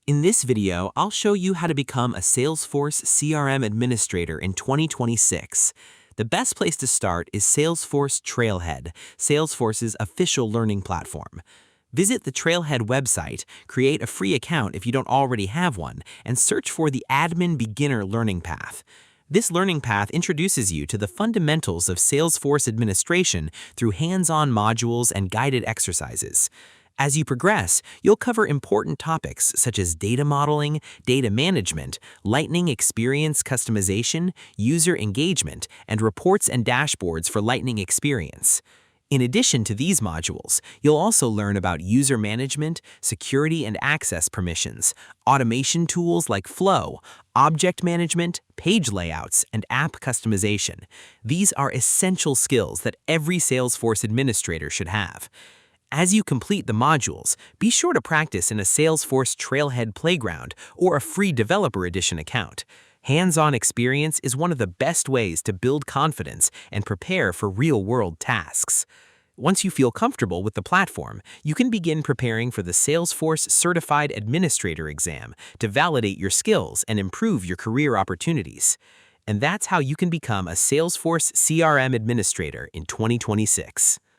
In this video, I'll show you how to become a Salesforce CRM Administrator in 2026. The best place to start is Salesforce Trailhead, Salesforce's official learning platform. Visit the Trailhead website, create a free account if you don't already have one, and search for the Admin Beginner Learning Path. This learning path introduces you to the fundamentals of Salesforce administration through hands-on modules and guided exercises. As you progress, you'll cover important topics such as data modeling, data management, Lightning experience customization, user engagement, and reports and dashboards for Lightning experience. In addition to these modules, you'll also learn about user management, security and access permissions, automation tools like Flow, object management, page layouts, and app customization. These are essential skills that every Salesforce administrator should have. As you complete the modules, be sure to practice in a Salesforce Trailhead Playground or a free Developer Edition account. Hands-on experience is one of the best ways to build confidence and prepare for real-world tasks. Once you feel comfortable with the platform, you can begin preparing for the Salesforce Certified Administrator exam to validate your skills and improve your career opportunities. And that's how you can become a Salesforce CRM Administrator in 2026.